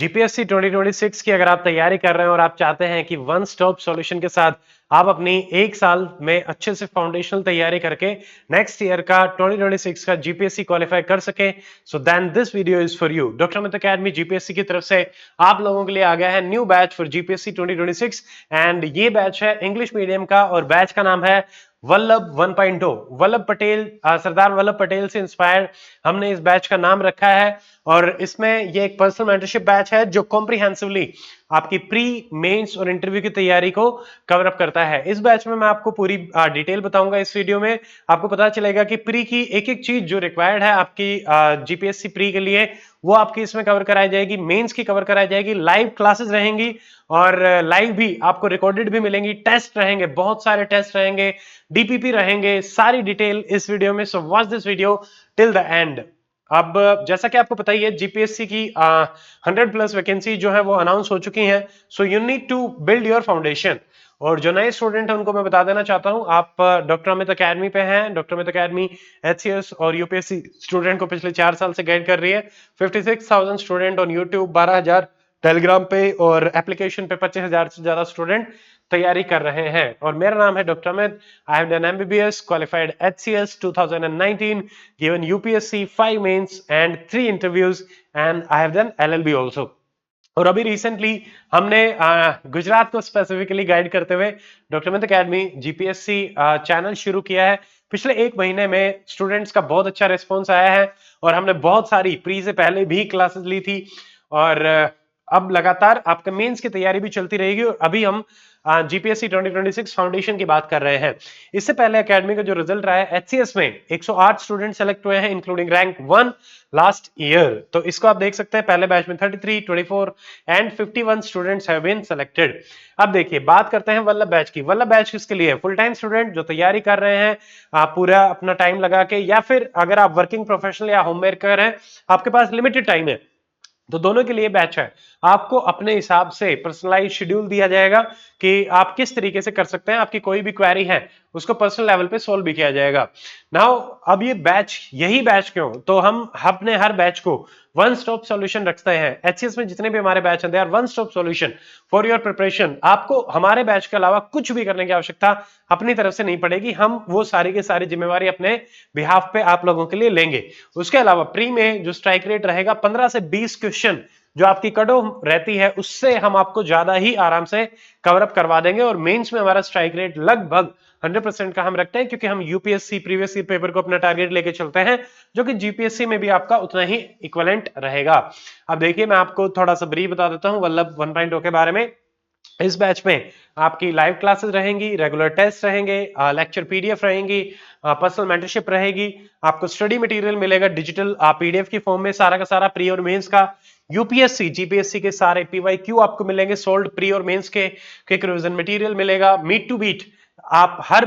GPSC 2026 की अगर आप तैयारी कर रहे हैं और आप चाहते हैं कि वन स्टॉप सॉल्यूशन के साथ आप अपनी एक साल में अच्छे से फाउंडेशनल तैयारी करके नेक्स्ट ईयर का 2026 का जीपीएससी क्वालिफाई कर सके, so then this video is for you. Doctor Amit academy GPSC की तरफ से आप लोगों के लिए आ गया है new batch for GPSC 2026 and ये बैच है इंग्लिश मीडियम का और बैच का नाम है वल्लभ 1.0। वल्लभ पटेल, सरदार वल्लभ पटेल से इंस्पायर्ड हमने इस बैच का नाम रखा है और इसमें ये एक पर्सनल मेंटरशिप बैच है जो कॉम्प्रिहेंसिवली आपकी प्री मेंस और इंटरव्यू की तैयारी को कवर अप करता है। इस बैच में मैं आपको पूरी डिटेल बताऊंगा। इस वीडियो में आपको पता चलेगा कि प्री की एक एक चीज जो रिक्वायर्ड है आपकी जीपीएससी प्री के लिए वो आपकी इसमें कवर कराई जाएगी, मेंस की कवर कराई जाएगी, लाइव क्लासेस रहेंगी और लाइव भी आपको रिकॉर्डेड भी मिलेंगी, टेस्ट रहेंगे, बहुत सारे टेस्ट रहेंगे, डीपीपी रहेंगे, सारी डिटेल इस वीडियो में। So watch this video till the end. अब जैसा कि आपको पता ही है जीपीएससी की 100+ वैकेंसी जो है वो अनाउंस हो चुकी हैं। So you need to build your foundation. और जो नए स्टूडेंट हैं उनको मैं बता देना चाहता हूं, आप डॉक्टर अमित अकेडमी पे हैं। डॉक्टर अमित अकेडमी एचसीएस और यूपीएससी स्टूडेंट को पिछले 4 साल से गाइड कर रही है। 56,000 स्टूडेंट ऑन यूट्यूब, 12,000 टेलीग्राम पे और एप्लीकेशन पे 25,000 से ज्यादा स्टूडेंट तैयारी कर रहे हैं। और मेरा नाम है doctor Amit. I have done MBBS, qualified HCS 2019, given UPSC 5 mains and 3 interviews, and I have done LLB also। और अभी रिसेंटली हमने गुजरात को स्पेसिफिकली गाइड करते हुए doctor Amit academy GPSC channel शुरू किया है। पिछले 1 महीने में स्टूडेंट्स का बहुत अच्छा रिस्पॉन्स आया है और हमने बहुत सारी प्री से पहले भी क्लासेस ली थी और अब लगातार आपका मेंस की तैयारी भी चलती रहेगी। और अभी हम जीपीएससी 2026 फाउंडेशन की बात कर रहे हैं। इससे पहले एकेडमी का जो रिजल्ट रहा है एचसीएस में 108 स्टूडेंट सेलेक्ट हुए हैं इंक्लूडिंग रैंक 1 लास्ट ईयर। तो इसको आप देख सकते हैं, पहले बैच में 33, 24 and 51 students have been selected. अब देखिए बात करते हैं वल्लभ बैच की। वल्लभ बैच किसके लिए है? फुल टाइम स्टूडेंट जो तैयारी कर रहे हैं आप पूरा अपना टाइम लगा के, या फिर अगर आप वर्किंग प्रोफेशनल या होम मेकर हैं, आपके पास लिमिटेड टाइम है, तो दोनों के लिए बैच है। आपको अपने हिसाब से पर्सनलाइज शेड्यूल दिया जाएगा कि आप किस तरीके से कर सकते हैं। आपकी कोई भी क्वेरी है उसको पर्सनल लेवल पे सॉल्व भी किया जाएगा। नाउ अब ये बैच, यही बैच क्यों? तो हम अपने हर बैच को वन स्टॉप सॉल्यूशन रखते हैं। एचसीएस में जितने भी हमारे बैच हैं they are one stop solution for your preparation. आपको हमारे बैच के अलावा कुछ भी करने की आवश्यकता अपनी तरफ से नहीं पड़ेगी। हम वो सारी की सारी जिम्मेवारी अपने बिहाफ पे आप लोगों के लिए लेंगे। उसके अलावा प्री में जो स्ट्राइक रेट रहेगा 15 से 20 क्वेश्चन जो आपकी कट ऑफ रहती है उससे हम आपको ज्यादा ही आराम से कवर अप करवा देंगे। और मेंस में हमारा स्ट्राइक रेट लगभग 100% का हम रखते हैं क्योंकि हम यूपीएससी प्रीवियस ईयर पेपर को अपना टारगेट लेके चलते हैं जो कि जीपीएससी में भी आपका उतना ही इक्विवेलेंट रहेगा। अब देखिए मैं आपको थोड़ा सा ब्रीफ बता देता हूं वल्लभ 1.0 के बारे में। इस बैच में आपकी लाइव क्लासेस रहेंगी, रेगुलर टेस्ट रहेंगे, लेक्चर पीडीएफ रहेंगी, पर्सनल मेंटरशिप रहेगी, आपको स्टडी मटेरियल मिलेगा डिजिटल पीडीएफ की फॉर्म में, सारा का सारा प्री और मेंस का। यूपीएससी जीपीएससी के सारे पीवाईक्यू आपको मिलेंगे सोल्ड प्री और मेंस के, क्विक रिवीजन मटेरियल मिलेगा, मीट टू बीट आप हर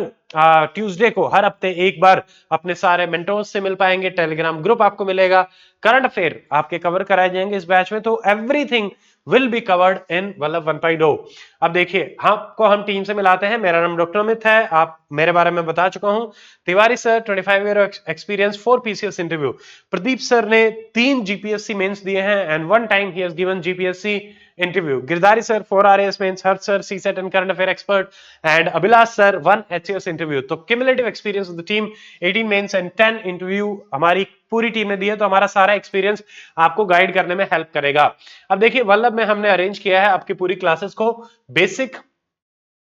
ट्यूसडे को हर हफ्ते एक बार अपने सारे मेंटोर्स से मिल पाएंगे, टेलीग्राम ग्रुप आपको मिलेगा, करंट अफेयर आपके कवर कराए जाएंगे इस बैच में। तो everything will be covered in Vallabh 1.0। अब देखिए आपको हम टीम से मिलाते हैं। मेरा नाम डॉक्टर अमित है, आप मेरे बारे में बता चुका हूं। Tiwari sir 25 year experience, 4 PCS interview. Pradeep sir ने 3 जीपीएससी मेंस दिए हैं एंड 1 टाइम ही has given GPSC interview. Girdhari sir 4 RAS mains, Harsh sir CSAT and current affair expert and Abhilash sir 1 HCS interview. तो cumulative experience of the team 18 mains and 10 interview हमारी पूरी team ने दिया। तो हमारा सारा एक्सपीरियंस आपको गाइड करने में हेल्प करेगा। अब देखिए वल्लभ में हमने अरेंज किया है आपकी पूरी क्लासेस को basic,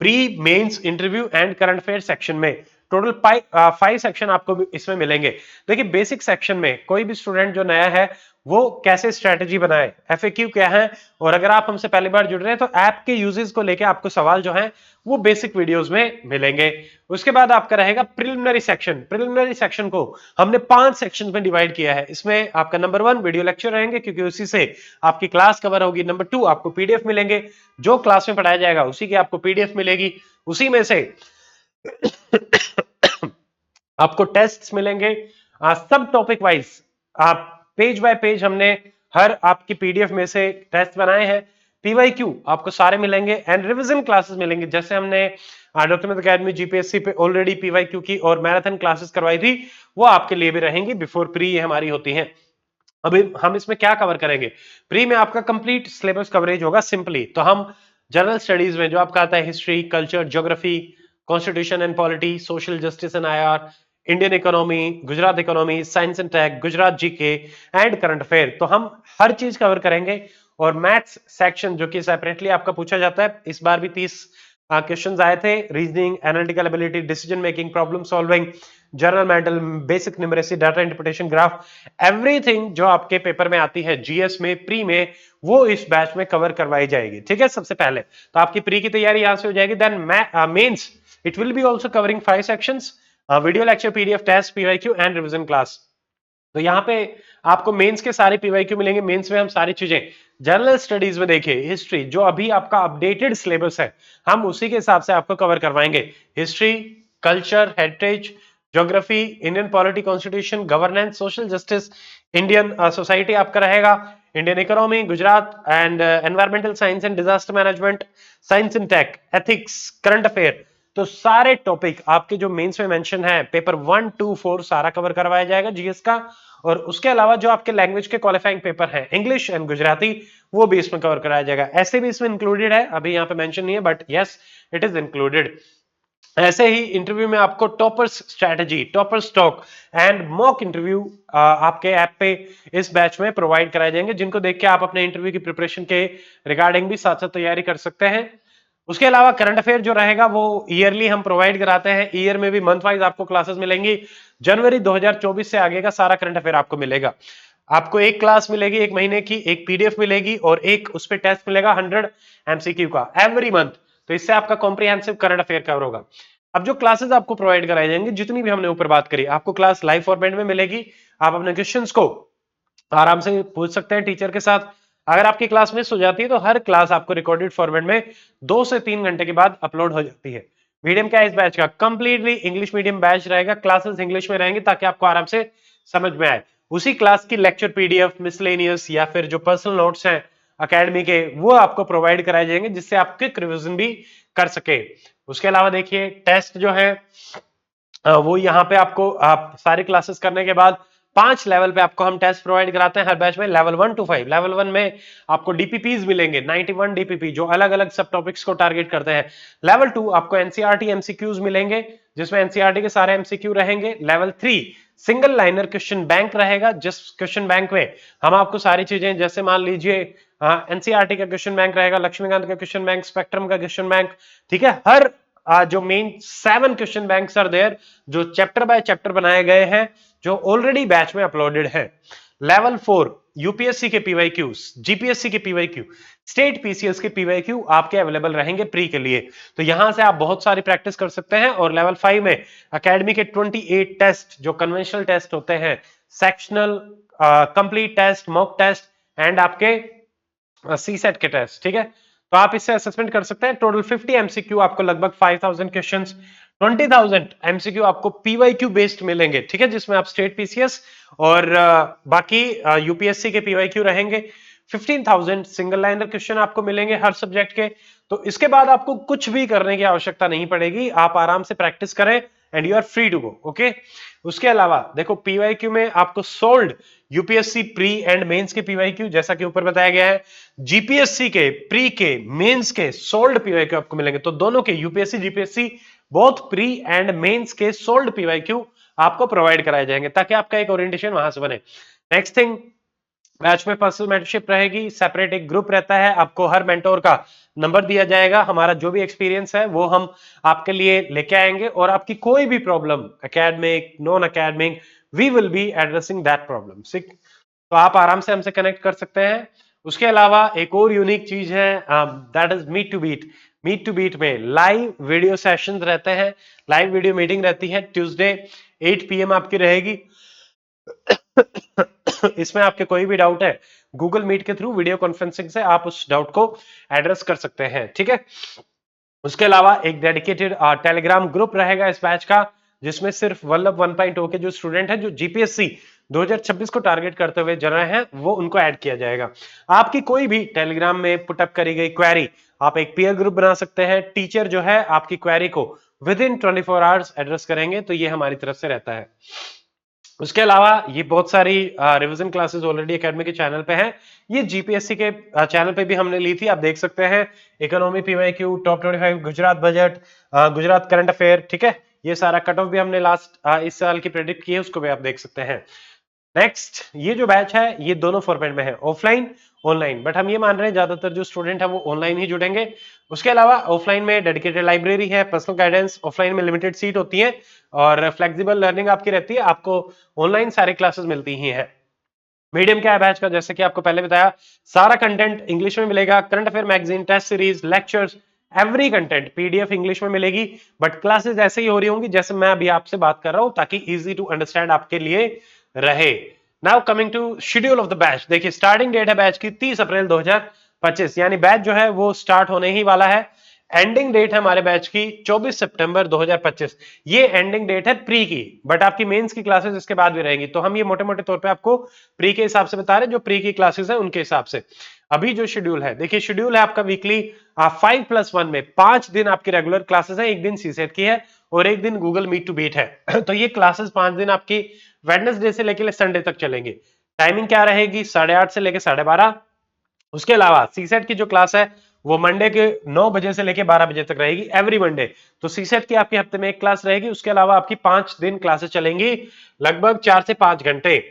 pre, mains, interview and current affair section में। टोटल 5 सेक्शन आपको इसमें मिलेंगे। देखिए बेसिक सेक्शन में कोई भी स्टूडेंट जो नया है वो कैसे स्ट्रेटेजी बनाए, एफएक्यू क्या है, और अगर आप हमसे पहली बार जुड़ रहे हैं तो ऐप के यूजेस को लेके आपको सवाल जो है वो बेसिक वीडियोस में मिलेंगे। उसके बाद आपका रहेगा प्रिलिमिनरी सेक्शन। प्रिलिमिनरी सेक्शन को हमने 5 सेक्शंस में डिवाइड किया है। इसमें आपका नंबर 1 वीडियो लेक्चर रहेंगे क्योंकि उसी से आपकी क्लास कवर होगी। नंबर 2 आपको पीडीएफ मिलेंगे, जो क्लास में पढ़ाया जाएगा उसी की आपको पीडीएफ मिलेगी। उसी में से आपको टेस्ट्स मिलेंगे सब टॉपिक वाइज, आप पेज बाय पेज हमने हर आपकी पीडीएफ में से टेस्ट बनाए हैं। पीवाईक्यू आपको सारे मिलेंगे एंड रिवीजन क्लासेस मिलेंगे। जैसे हमने डॉक्टर अमित अकेडमी जीपीएससी पे ऑलरेडी पीवाईक्यू की और मैराथन क्लासेस करवाई थी, वो आपके लिए भी रहेंगी बिफोर प्री ये हमारी होती हैं। अभी हम इसमें क्या कवर करेंगे, प्री में आपका कंप्लीट सिलेबस कवरेज होगा सिंपली। तो हम जनरल स्टडीज में जो आपका आता है history, culture, geography, constitution and polity, social justice and IR, Indian economy, Gujarat economy, science and tech, Gujarat GK and current affair, तो हम हर चीज कवर करेंगे। और मैथ्स सेक्शन जो कि सेपरेटली आपका पूछा जाता है, इस बार भी 30 क्वेश्चंस आए थे, reasoning, analytical ability, decision making, problem solving, general mental, basic numeracy, data interpretation, graph, everything जो आपके पेपर में आती है जीएस में, प्री में, वो इस बैच में कवर करवाई जाएगी। ठीक है, सबसे पहले तो आपकी प्री की तैयारी यहां से हो जाएगी। Then mains it will be also covering 5 sections, video lecture, PDF test, PYQ and revision class. तो यहाँ पे आपको मेंस के सारे पीवाईक्यू मिलेंगे। मेंस में हम सारी चीजें जनरल स्टडीज में देखिए, हिस्ट्री जो अभी आपका अपडेटेड सिलेबस है, हम उसी के हिसाब से आपको कवर करवाएंगे। History, culture, heritage, geography, Indian polity, constitution, governance, social justice, Indian society आपका रहेगा, Indian economy, Gujarat and environmental science and disaster management, science and tech, ethics, current affair. तो सारे टॉपिक आपके जो मेंस में मेंशन है, पेपर 1 2 4 सारा कवर करवाया जाएगा जीएस का। और उसके अलावा जो आपके लैंग्वेज के क्वालिफाइंग पेपर हैं, इंग्लिश एंड गुजराती, वो भी इसमें कवर कराया जाएगा। ऐसे भी इसमें इंक्लूडेड है, अभी यहाँ पे मेंशन नहीं है, but yes it is included. ऐसे ही इंटरव्यू में आपको toppers strategy, topper stock and mock interview आपके ऐप पे इस बैच में प्रोवाइड कराए जाएंगे, जिनको देख के आप अपने इंटरव्यू की प्रिपरेशन के रिगार्डिंग भी साथ साथ तैयारी कर सकते हैं। उसके अलावा करंट अफेयर जो रहेगा वो ईयरली हम प्रोवाइड कराते हैं, ईयर में भी मंथ वाइज आपको क्लासेस मिलेंगी। जनवरी 2024 से आगे का सारा करंट अफेयर आपको मिलेगा। आपको एक क्लास मिलेगी एक महीने की, एक पीडीएफ मिलेगी और एक उस पर टेस्ट मिलेगा 100 एमसीक्यू का एवरी मंथ। तो इससे आपका कॉम्प्रिहेंसिव करंट अफेयर कवर होगा। अब जो क्लासेस आपको प्रोवाइड कराई जाएंगी, जितनी भी हमने ऊपर बात करी, आपको क्लास लाइव फॉर्मेट में मिलेगी। आप अपने क्वेश्चंस को आराम से पूछ सकते हैं टीचर के साथ। अगर आपकी क्लास मिस हो जाती है तो हर क्लास आपको रिकॉर्डेड फॉर्मेट में 2 से 3 घंटे के बाद अपलोड हो जाती है। मीडियम क्या है इस बैच का, कंप्लीटली इंग्लिश मीडियम बैच रहेगा। क्लासेस इंग्लिश में रहेंगी ताकि आपको आराम से समझ में आए। उसी क्लास की लेक्चर पीडीएफ, मिसलेनियस या फिर जो पर्सनल नोट्स हैं अकेडमी के, वो आपको प्रोवाइड कराए जाएंगे, जिससे आप क्विक रिवीजन भी कर सके। उसके अलावा देखिए टेस्ट जो है वो यहाँ पे आपको आप सारी क्लासेस करने के बाद 5 लेवल पे आपको हम टेस्ट प्रोवाइड कराते हैं हर बैच में, लेवल 1 to 5। लेवल 1 में आपको डीपीपीज मिलेंगे 91 डीपीपी, जो अलग अलग सब टॉपिक्स को टारगेट करते हैं। लेवल 2 आपको एनसीईआरटी एमसीक्यूज मिलेंगे, जिसमें एनसीईआरटी के सारे एमसीक्यू रहेंगे। Level 3 single liner question bank रहेगा, जिस क्वेश्चन बैंक में हम आपको सारी चीजें, जैसे मान लीजिए एनसीईआरटी का क्वेश्चन बैंक रहेगा, लक्ष्मीकांत का क्वेश्चन बैंक, स्पेक्ट्रम का क्वेश्चन बैंक, ठीक है। हर जो main 7 question banks are there, जो चैप्टर बाय चैप्टर बनाए गए हैं, जो ऑलरेडी बैच में अपलोडेड है। लेवल 4 यूपीएससी के पीवाईक्यूज, जीपीएससी के पीवाईक्यू, स्टेट पीसीएस के पीवाईक्यू आपके अवेलेबल रहेंगे प्री के लिए। तो यहां से आप बहुत सारी प्रैक्टिस कर सकते हैं। और लेवल 5 में अकेडमी के 28 टेस्ट जो कन्वेंशनल टेस्ट होते हैं, sectional, complete test, mock test and आपके सी सेट के टेस्ट, ठीक है। तो आप इससे असेसमेंट कर सकते हैं। टोटल 50 एमसीक्यू आपको लगभग 5000 क्वेश्चंस, 20000 एमसीक्यू आपको पीवाईक्यू बेस्ड मिलेंगे, ठीक है, जिसमें आप स्टेट पीसीएस और बाकी यूपीएससी के पीवाईक्यू रहेंगे। 15000 सिंगल लाइनर क्वेश्चन आपको मिलेंगे हर सब्जेक्ट के। तो इसके बाद आपको कुछ भी करने की आवश्यकता नहीं पड़ेगी, आप आराम से प्रैक्टिस करें and you are free to go, okay. उसके अलावा देखो पीवाईक्यू में आपको solved UPSC pre and mains के पीवाईक्यू, जैसा कि ऊपर बताया गया है, जीपीएससी के प्री के मेंस के सोल्ड पीवाईक्यू आपको मिलेंगे। तो दोनों के UPSC GPSC both pre and mains के सोल्ड पीवाईक्यू आपको प्रोवाइड कराए जाएंगे, ताकि आपका एक ओरिएंटेशन वहां से बने। नेक्स्ट थिंग, बैच में पर्सनल मेंटरशिप रहेगी, सेपरेट एक ग्रुप रहता है, आपको हर मेंटोर का नंबर दिया जाएगा। हमारा जो भी एक्सपीरियंस है वो हम आपके लिए लेके आएंगे, और आपकी कोई भी problem academic, non academic, we will be addressing that problem. तो आप आराम से हमसे कनेक्ट कर सकते हैं। उसके अलावा एक और यूनिक चीज है, that is meet to beat. Meet to beat में लाइव वीडियो सेशंस रहते हैं, लाइव वीडियो मीटिंग रहती है, ट्यूसडे 8 PM आपकी रहेगी। इसमें आपके कोई भी डाउट है, गूगल मीट के थ्रू वीडियो कॉन्फ्रेंसिंग से आप उस डाउट को एड्रेस कर सकते हैं, ठीक है। उसके अलावा एक डेडिकेटेड टेलीग्राम ग्रुप रहेगा इस बैच का, जिसमें सिर्फ वल्लभ 1.0 के जो स्टूडेंट हैं, जो जीपीएससी 2026 को टारगेट करते हुए जन रहे हैं, वो उनको ऐड किया जाएगा। आपकी कोई भी टेलीग्राम में पुटअप करी गई क्वेरी, आप एक पीयर ग्रुप बना सकते हैं। टीचर जो है आपकी क्वेरी को विद इन 24 आवर्स एड्रेस करेंगे, तो ये हमारी तरफ से रहता है। उसके अलावा ये बहुत सारी रिवीजन क्लासेस ऑलरेडी एकेडमी के चैनल पे हैं। ये जीपीएससी के चैनल पे भी हमने ली थी, आप देख सकते हैं। Economy PYQ, top 25, Gujarat budget, Gujarat current affair, ठीक है। ये सारा कट ऑफ भी हमने लास्ट इस साल की प्रेडिक्ट की है, उसको भी आप देख सकते हैं। नेक्स्ट, ये जो बैच है ये दोनों फॉर्मेट में है, ऑफलाइन ऑनलाइन, बट हम ये मान रहे हैं ज्यादातर जो स्टूडेंट है वो ऑनलाइन ही जुड़ेंगे। उसके अलावा ऑफलाइन में डेडिकेटेड लाइब्रेरी है, पर्सनल गाइडेंस, ऑफलाइन में लिमिटेड सीट होती है और फ्लेक्सिबल लर्निंग आपकी रहती है। आपको ऑनलाइन सारी क्लासेस मिलती ही है। मीडियम क्या है बैच का, जैसे कि आपको पहले बताया, सारा कंटेंट इंग्लिश में मिलेगा। Current affair magazine, test series, lectures, every content PDF English में मिलेगी। बट क्लासेस ऐसे ही हो रही होंगी जैसे मैं अभी आपसे बात कर रहा हूं, ताकि इजी टू अंडरस्टैंड आपके लिए रहे। Now coming to schedule of the batch, देखिए स्टार्टिंग डेट है बैच की 30 अप्रैल 2025, यानी बैच जो है वो स्टार्ट होने ही वाला है। एंडिंग डेट है हमारे बैच की 24 सितंबर 2025। ये एंडिंग डेट है प्री की, बट आपकी मेंस की क्लासेस इसके बाद भी रहेंगी, तो हम ये मोटे मोटे तौर पे आपको प्री के हिसाब से बता रहे हैं, जो प्री की क्लासेस है उनके हिसाब से। अभी जो शेड्यूल है, देखिए शेड्यूल है आपका वीकली 5+1 में 5 दिन आपकी रेगुलर क्लासेस है, एक दिन सीसेट की है और एक दिन गूगल मीट टू बीट है। तो ये क्लासेस 5 दिन आपकी वेडनेसडे से लेकर संडे तक चलेंगे। टाइमिंग क्या रहेगी, 8:30 से लेकर 12:30। उसके अलावा सीसेट की जो क्लास है वो मंडे के 9 बजे से लेकर 12 बजे तक रहेगी, एवरी मंडे। तो सीसेट की आपके हफ्ते में एक क्लास रहेगी। उसके अलावा आपकी 5 दिन क्लासेस चलेंगी, लगभग 4 से 5 घंटे।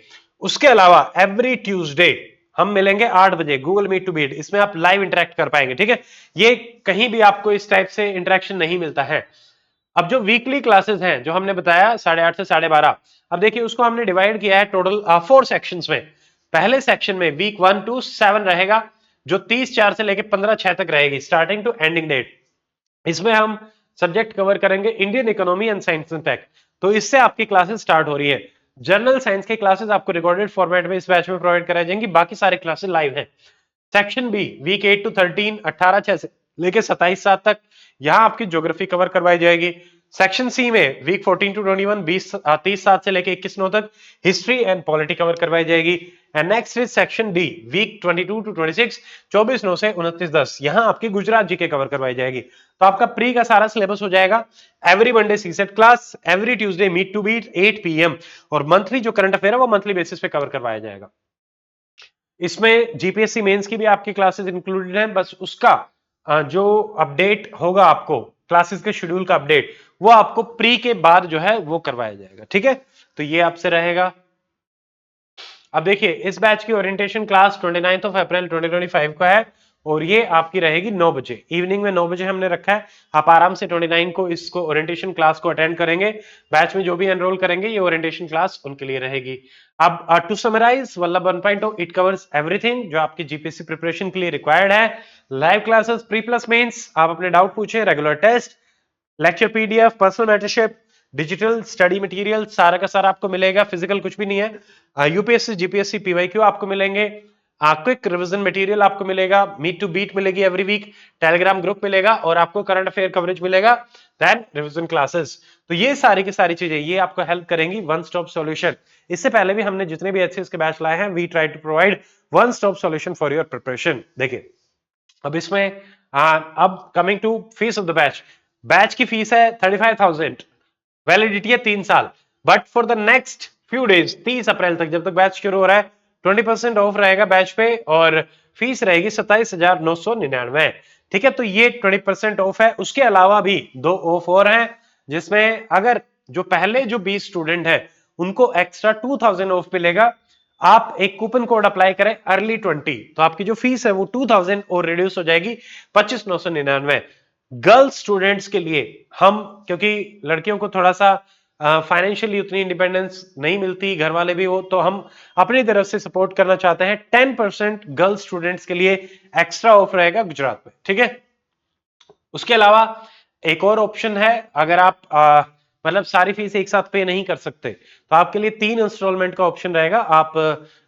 उसके अलावा एवरी ट्यूसडे हम मिलेंगे 8 बजे, गूगल मीट टू बीट। इसमें आप लाइव इंटरेक्ट कर पाएंगे, ठीक है। ये कहीं भी आपको इस टाइप से इंटरेक्शन नहीं मिलता है। अब जो वीकली क्लासेस हैं जो हमने बताया 8:30 से 12:30, अब देखिए उसको हमने डिवाइड किया है टोटल 4 सेक्शंस में। पहले सेक्शन में वीक 1 to 7 रहेगा, जो 30/4 से लेकर 15/6 तक रहेगी, स्टार्टिंग टू एंडिंग डेट। इसमें हम सब्जेक्ट कवर करेंगे Indian economy and science and tech. तो इससे आपकी क्लासेस स्टार्ट हो रही है। जनरल साइंस की क्लासेस आपको रिकॉर्डेड फॉर्मेट में इस बैच में प्रोवाइड कराई जाएंगी, बाकी सारे क्लासेस लाइव है। सेक्शन बी वीक 8 to 13, 18/6 से लेके 27/7 तक, यहां आपकी ज्योग्राफी कवर करवाई जाएगी। सेक्शन सी में वीक 14 to 21, 30/7 से लेके 21/9 तक हिस्ट्री एंड पॉलिटी कवर करवाई जाएगी। And next is section D week 22 to 26, 24/9 से 29/10, यहां आपकी गुजरात जीके कवर करवाई जाएगी। तो आपका प्री का सारा सिलेबस हो जाएगा। Every Monday CSAT class, every Tuesday meet to beat 8 PM, और मंथली जो करंट अफेयर है वो मंथली बेसिस पे कवर करवाया जाएगा। इसमें जीपीएससी मेंस की भी आपकी क्लासेस इंक्लूडेड हैं, बस उसका जो अपडेट होगा आपको, क्लासेस के शेड्यूल का अपडेट, वो आपको प्री के बाद जो है वो करवाया जाएगा, ठीक है। तो ये आपसे रहेगा। अब देखिए इस बैच की ओरिएंटेशन क्लास 29 अप्रैल 2025 का है, और ये आपकी रहेगी 9 बजे, इवनिंग में 9 बजे हमने रखा है। आप आराम से 29 को इसको ओरिएंटेशन क्लास को अटेंड करेंगे। बैच में जो भी एनरोल करेंगे ये ओरिएंटेशन क्लास उनके लिए रहेगी। अब to summarise Vallabh 1.0, it covers everything जो आपकी जीपीएससी प्रिपरेशन के लिए रिक्वायर्ड है। Live classes, pre plus mains, आप अपने डाउट पूछे, regular test, lecture PDF, personal mentorship, digital study material, सारा का सारा आपको मिलेगा। फिजिकल कुछ भी नहीं है। यूपीएससी जीपीएससी पीवाईक्यू आपको मिलेंगे। क्विक रिवीजन मटेरियल आपको मिलेगा, मीट टू बीट मिलेगी एवरी वीक, टेलीग्राम ग्रुप मिलेगा, और आपको करंट अफेयर कवरेज मिलेगा, देन रिवीजन क्लासेस। तो ये सारी की सारी चीजें ये आपको हेल्प करेंगी वन स्टॉप सॉल्यूशन। इससे पहले भी हमने जितने भी एचसीएस के बैच लाए हैं, we try to provide one stop solution for your preparation. देखिए अब इसमें अब coming to fees of the batch. Batch की फीस है 35,000, वैलिडिटी है 3 साल, but for the next few days 30 April तक, जब तक बैच शुरू हो रहा है, 20% ऑफ रहेगा बैच पे, और फीस रहेगी 27,999। ठीक है, तो ये 20% ऑफ है। उसके अलावा भी 2 ऑफ और हैं, जिसमें अगर जो पहले जो 20 स्टूडेंट है उनको एक्स्ट्रा 2000 ऑफ मिलेगा। आप एक कूपन कोड अप्लाई करें early20, तो आपकी जो फीस है वो 2000 और रिड्यूस हो जाएगी 25,999। गर्ल्स स्टूडेंट्स के लिए हम, क्योंकि लड़कियों को थोड़ा सा फाइनेंशियली उतनी इंडिपेंडेंस नहीं मिलती, घर वाले भी हो, तो हम अपनी तरफ से सपोर्ट करना चाहते हैं। 10% गर्ल्स स्टूडेंट्स के लिए एक्स्ट्रा ऑफ रहेगा गुजरात में, ठीक है। उसके अलावा एक और ऑप्शन है, अगर आप मतलब सारी फीस एक साथ पे नहीं कर सकते, तो आपके लिए 3 इंस्टॉलमेंट का ऑप्शन रहेगा। आप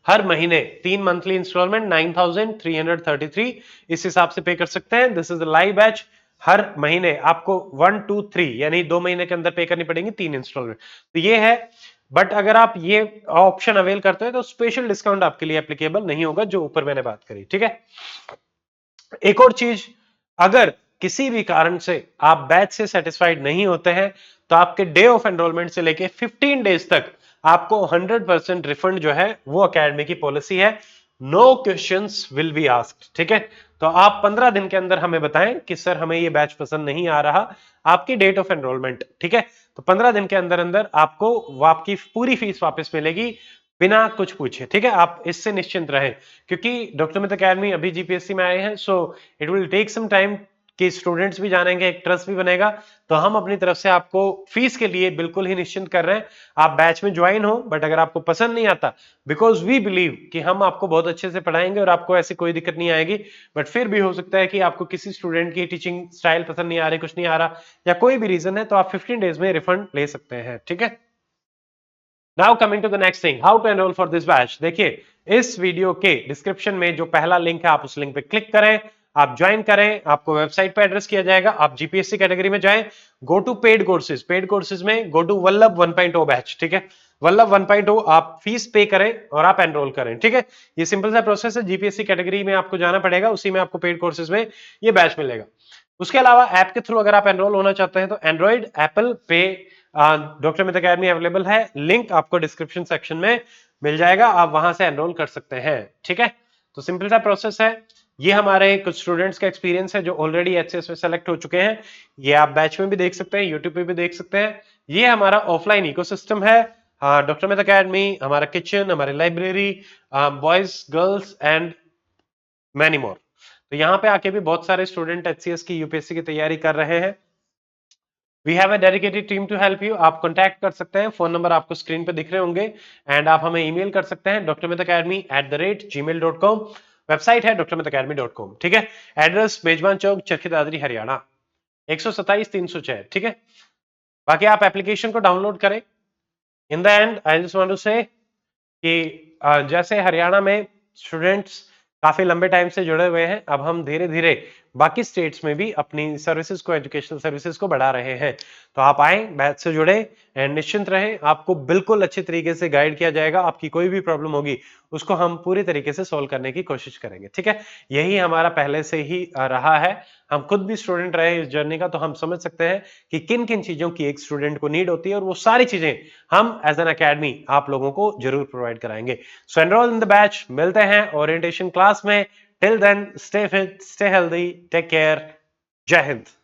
हर महीने 3 मंथली इंस्टॉलमेंट 9,333 इस हिसाब से पे कर सकते हैं। This is the live batch. हर महीने आपको 1, 2, 3 यानी 2 महीने के अंदर पे करनी पड़ेगी 3 इंस्टॉलमेंट, तो ये है। बट अगर आप ये ऑप्शन अवेल करते हैं तो स्पेशल डिस्काउंट आपके लिए एप्लीकेबल नहीं होगा, जो ऊपर मैंने बात करी, ठीक है। एक और चीज, अगर किसी भी कारण से आप बैच से सेटिस्फाइड नहीं होते हैं, तो आपके डे ऑफ एनरोलमेंट से लेके 15 डेज तक आपको 100% रिफंड जो है वो अकेडमी की पॉलिसी है। No questions will be asked, ठीक है। तो आप 15 दिन के अंदर हमें बताएं कि सर हमें ये बैच पसंद नहीं आ रहा, आपकी डेट ऑफ एनरोलमेंट, ठीक है। तो 15 दिन के अंदर अंदर आपको आपकी पूरी फीस वापस मिलेगी बिना कुछ पूछे, ठीक है। आप इससे निश्चिंत रहें, क्योंकि डॉक्टर अमित अकेडमी अभी जीपीएससी में आए हैं, so it will take some time कि स्टूडेंट्स भी जानेंगे, एक ट्रस्ट भी बनेगा। तो हम अपनी तरफ से आपको फीस के लिए बिल्कुल ही निश्चिंत कर रहे हैं। आप बैच में ज्वाइन हो, बट अगर आपको पसंद नहीं आता, बिकॉज वी बिलीव कि हम आपको बहुत अच्छे से पढ़ाएंगे और आपको ऐसी कोई दिक्कत नहीं आएगी, बट फिर भी हो सकता है कि आपको किसी स्टूडेंट की टीचिंग स्टाइल पसंद नहीं आ रही, कुछ नहीं आ रहा, या कोई भी रीजन है, तो आप 15 डेज में रिफंड ले सकते हैं, ठीक है। Now coming to the next thing, how to enroll for this batch. देखिए, इस वीडियो के डिस्क्रिप्शन में जो पहला लिंक है, आप उस लिंक पे क्लिक करें, आप ज्वाइन करें, आपको वेबसाइट पे एड्रेस किया जाएगा, आप जीपीएससी कैटेगरी में जाएं, go to paid courses, paid courses में गो टू वल्लभ 1.0 बैच, ठीक है। वल्लभ 1.0 आप फीस पे करें और आप एनरोल करें, ठीक है। ये सिंपल सा प्रोसेस है, जीपीएससी कैटेगरी में आपको जाना पड़ेगा, उसी में आपको पेड कोर्सेज में ये बैच मिलेगा। उसके अलावा ऐप के थ्रू अगर आप एनरोल होना चाहते हैं तो एंड्रॉइड, एप्पल पे, डॉक्टर अमित अकेडमी अवेलेबल है, लिंक आपको डिस्क्रिप्शन सेक्शन में मिल जाएगा, आप वहां से एनरोल कर सकते हैं, ठीक है। तो सिंपल सा प्रोसेस है। ये हमारे कुछ स्टूडेंट्स का एक्सपीरियंस है जो ऑलरेडी एचसीएस में सेलेक्ट हो चुके हैं। ये आप बैच में भी देख सकते हैं, यूट्यूब पे भी देख सकते हैं। ये हमारा ऑफलाइन इकोसिस्टम है, डॉक्टर अमित अकेडमी, हमारा किचन, हमारी library, boys, girls and many more. तो यहाँ पे आके भी बहुत सारे स्टूडेंट एचसीएस की, यूपीएससी की तैयारी कर रहे हैं। We have a dedicated team to help you. आप कॉन्टैक्ट कर सकते हैं, फोन नंबर आपको स्क्रीन पे दिख रहे होंगे, एंड आप हमें ईमेल कर सकते हैं drmitacademy@gmail.com। वेबसाइट है drmitacademy.com, ठीक है। एड्रेस मेजबान चौक, चरखी दादरी, हरियाणा 127-306, ठीक है। बाकी आप एप्लीकेशन को डाउनलोड करें। In the end I just want to say कि जैसे हरियाणा में स्टूडेंट्स काफी लंबे टाइम से जुड़े हुए हैं, अब हम धीरे धीरे बाकी स्टेट्स में भी अपनी सर्विसेज को, एजुकेशनल सर्विसेज को बढ़ा रहे हैं। तो आप आए, बैच से जुड़े, एंड निश्चिंत रहें, आपको बिल्कुल अच्छी तरीके से गाइड किया जाएगा। आपकी कोई भी प्रॉब्लम होगी उसको हम पूरी तरीके से सॉल्व करने की कोशिश करेंगे, ठीक है। यही हमारा पहले से ही रहा है, हम खुद भी स्टूडेंट रहे इस जर्नी का, तो हम समझ सकते हैं कि किन किन चीजों की एक स्टूडेंट को नीड होती है, और वो सारी चीजें हम एज एन अकेडमी आप लोगों को जरूर प्रोवाइड कराएंगे। So enroll in the batch, मिलते हैं ओरिएंटेशन क्लास में। Till then, stay fit, stay healthy, take care, जय हिंद।